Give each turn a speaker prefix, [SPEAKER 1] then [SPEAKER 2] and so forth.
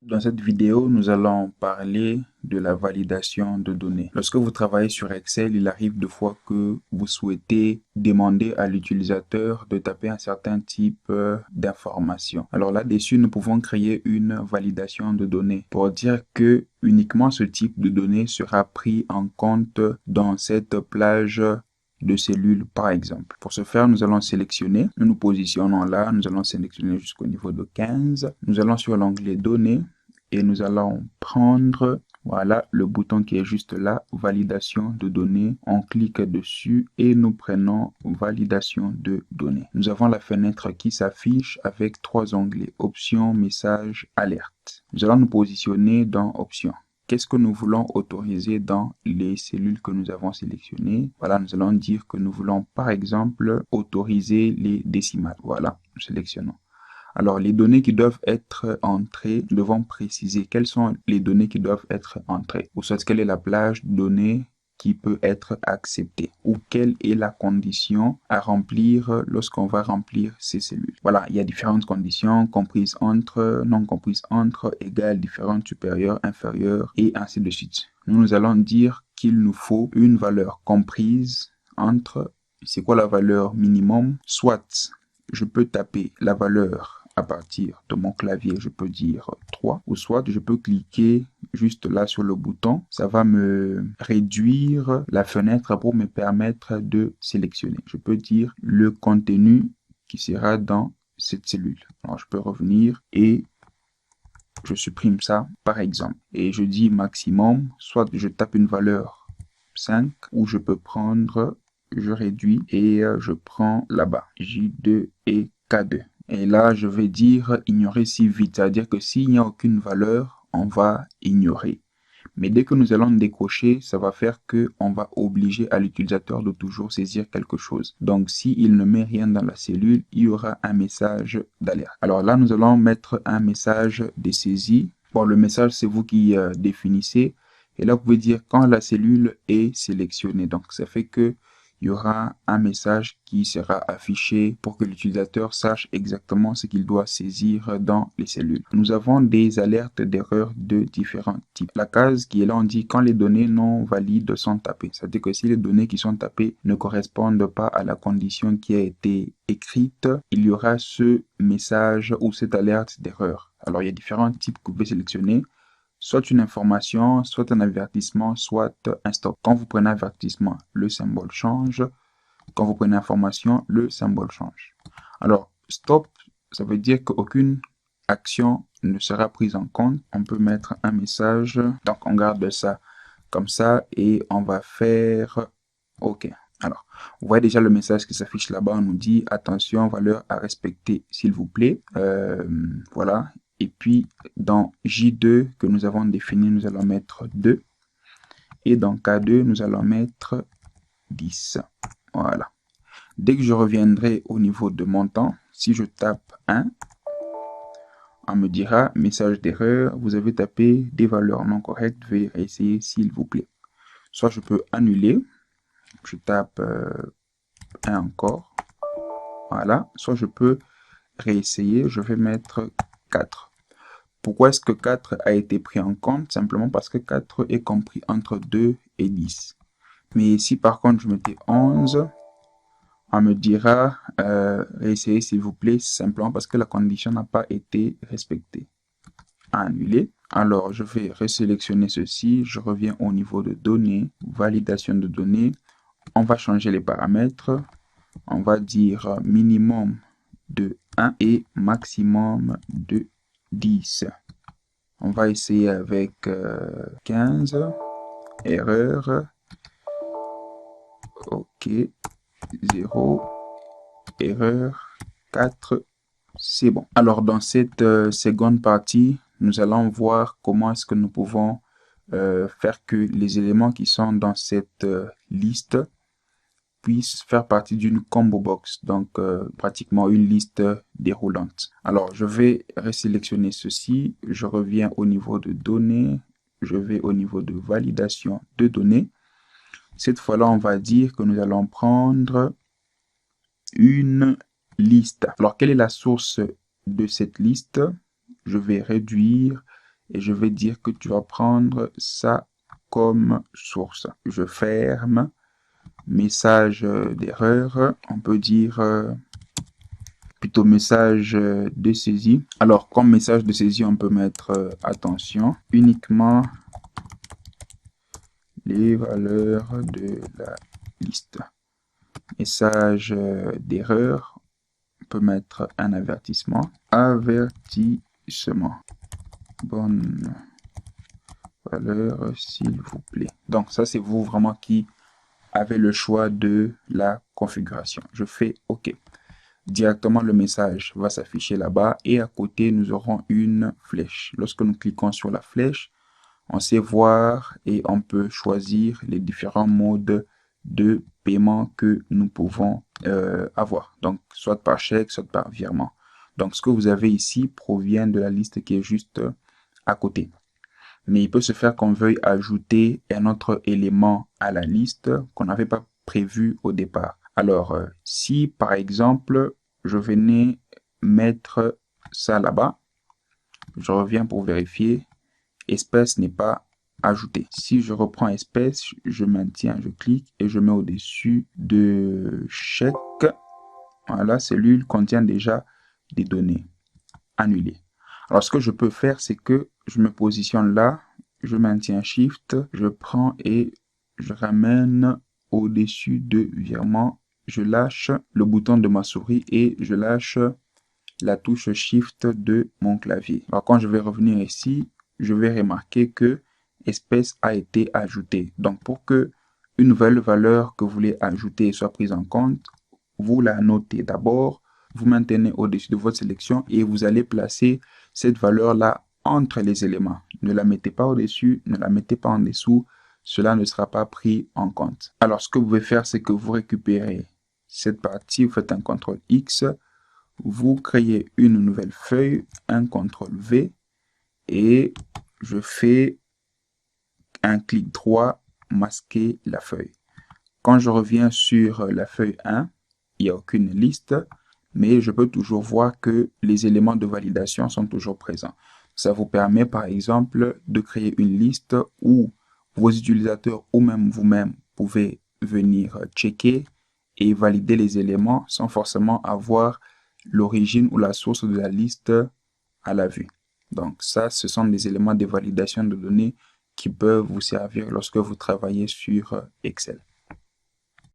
[SPEAKER 1] Dans cette vidéo, nous allons parler de la validation de données. Lorsque vous travaillez sur Excel, il arrive de fois que vous souhaitez demander à l'utilisateur de taper un certain type d'information. Alors là-dessus, nous pouvons créer une validation de données pour dire que uniquement ce type de données sera pris en compte dans cette plage de cellules par exemple. Pour ce faire, nous allons sélectionner, nous nous positionnons là, nous allons sélectionner jusqu'au niveau de 15. Nous allons sur l'onglet données et nous allons prendre, voilà, le bouton qui est juste là, validation de données. On clique dessus et nous prenons validation de données. Nous avons la fenêtre qui s'affiche avec trois onglets, options, messages, alerte. Nous allons nous positionner dans options. Qu'est-ce que nous voulons autoriser dans les cellules que nous avons sélectionnées? Voilà, nous allons dire que nous voulons par exemple autoriser les décimales. Voilà, nous sélectionnons. Alors, les données qui doivent être entrées, nous devons préciser quelles sont les données qui doivent être entrées. Ou soit quelle est la plage de données qui peut être acceptée. Ou quelle est la condition à remplir lorsqu'on va remplir ces cellules. Voilà, il y a différentes conditions, comprises entre, non comprises entre, égales, différentes, supérieures, inférieures, et ainsi de suite. Nous allons dire qu'il nous faut une valeur comprise entre, c'est quoi la valeur minimum? Soit je peux taper la valeur à partir de mon clavier, je peux dire 3, ou soit je peux cliquer juste là sur le bouton, ça va me réduire la fenêtre pour me permettre de sélectionner. Je peux dire le contenu qui sera dans cette cellule. Alors je peux revenir et je supprime ça par exemple. Et je dis maximum, soit je tape une valeur 5, ou je peux prendre, je réduis et je prends là-bas, J2 et K2. Et là, je vais dire ignorer si vite, c'est-à-dire que s'il n'y a aucune valeur, on va ignorer. Mais dès que nous allons décocher, ça va faire que on va obliger à l'utilisateur de toujours saisir quelque chose. Donc, s'il ne met rien dans la cellule, il y aura un message d'alerte. Alors là, nous allons mettre un message de saisie. Bon, le message, c'est vous qui définissez. Et là, vous pouvez dire quand la cellule est sélectionnée. Donc, ça fait que il y aura un message qui sera affiché pour que l'utilisateur sache exactement ce qu'il doit saisir dans les cellules. Nous avons des alertes d'erreurs de différents types. La case qui est là, on dit quand les données non valides sont tapées. C'est-à-dire que si les données qui sont tapées ne correspondent pas à la condition qui a été écrite, il y aura ce message ou cette alerte d'erreur. Alors, il y a différents types que vous pouvez sélectionner. Soit une information, soit un avertissement, soit un stop. Quand vous prenez avertissement, le symbole change. Quand vous prenez information, le symbole change. Alors, stop, ça veut dire qu'aucune action ne sera prise en compte. On peut mettre un message. Donc, on garde ça comme ça et on va faire OK. Alors, vous voyez déjà le message qui s'affiche là-bas. On nous dit attention, valeur à respecter, s'il vous plaît. Voilà. Et puis, dans J2 que nous avons défini, nous allons mettre 2. Et dans K2, nous allons mettre 10. Voilà. Dès que je reviendrai au niveau de mon temps, si je tape 1, on me dira message d'erreur, vous avez tapé des valeurs non correctes, veuillez essayer s'il vous plaît. Soit je peux annuler, je tape 1 encore. Voilà. Soit je peux réessayer, je vais mettre 4. Pourquoi est-ce que 4 a été pris en compte? Simplement parce que 4 est compris entre 2 et 10. Mais si par contre je mettais 11, on me dira réessayez s'il vous plaît, simplement parce que la condition n'a pas été respectée. Annuler. Alors je vais resélectionner ceci, je reviens au niveau de données, validation de données. On va changer les paramètres. On va dire minimum de 1 et maximum de 10. On va essayer avec 15. Erreur. OK. 0. Erreur. 4. C'est bon. Alors, dans cette seconde partie, nous allons voir comment est-ce que nous pouvons faire que les éléments qui sont dans cette liste puissent faire partie d'une combo box, donc pratiquement une liste déroulante. Alors, je vais resélectionner ceci, je reviens au niveau de données, je vais au niveau de validation de données. Cette fois-là, on va dire que nous allons prendre une liste. Alors, quelle est la source de cette liste? Je vais réduire et je vais dire que tu vas prendre ça comme source. Je ferme, message d'erreur, on peut dire plutôt message de saisie. Alors, comme message de saisie, on peut mettre attention, uniquement les valeurs de la liste. Message d'erreur, on peut mettre un avertissement. Avertissement. Bonne valeur, s'il vous plaît. Donc, ça, c'est vous vraiment qui avez le choix de la configuration. Je fais OK. Directement, le message va s'afficher là-bas et à côté, nous aurons une flèche. Lorsque nous cliquons sur la flèche, on sait voir et on peut choisir les différents modes de paiement que nous pouvons avoir. Donc, soit par chèque, soit par virement. Donc, ce que vous avez ici provient de la liste qui est juste à côté. Mais il peut se faire qu'on veuille ajouter un autre élément à la liste qu'on n'avait pas prévu au départ. Alors, si par exemple, je venais mettre ça là-bas, je reviens pour vérifier, espèce n'est pas ajouté. Si je reprends espèce, je maintiens, je clique et je mets au-dessus de chèque. Voilà, cellule contient déjà des données. Annuler. Alors, ce que je peux faire, c'est que je me positionne là, je maintiens Shift, je prends et je ramène au-dessus de virement. Je lâche le bouton de ma souris et je lâche la touche Shift de mon clavier. Alors, quand je vais revenir ici, je vais remarquer que espèce a été ajoutée. Donc, pour que une nouvelle valeur que vous voulez ajouter soit prise en compte, vous la notez d'abord, vous maintenez au-dessus de votre sélection et vous allez placer cette valeur-là entre les éléments. Ne la mettez pas au-dessus, ne la mettez pas en dessous, cela ne sera pas pris en compte. Alors, ce que vous pouvez faire, c'est que vous récupérez cette partie, vous faites un CTRL X, vous créez une nouvelle feuille, un CTRL V, et je fais un clic droit, masquer la feuille. Quand je reviens sur la feuille 1, il n'y a aucune liste, mais je peux toujours voir que les éléments de validation sont toujours présents. Ça vous permet par exemple de créer une liste où vos utilisateurs ou même vous-même pouvez venir checker et valider les éléments sans forcément avoir l'origine ou la source de la liste à la vue. Donc ça, ce sont des éléments de validation de données qui peuvent vous servir lorsque vous travaillez sur Excel.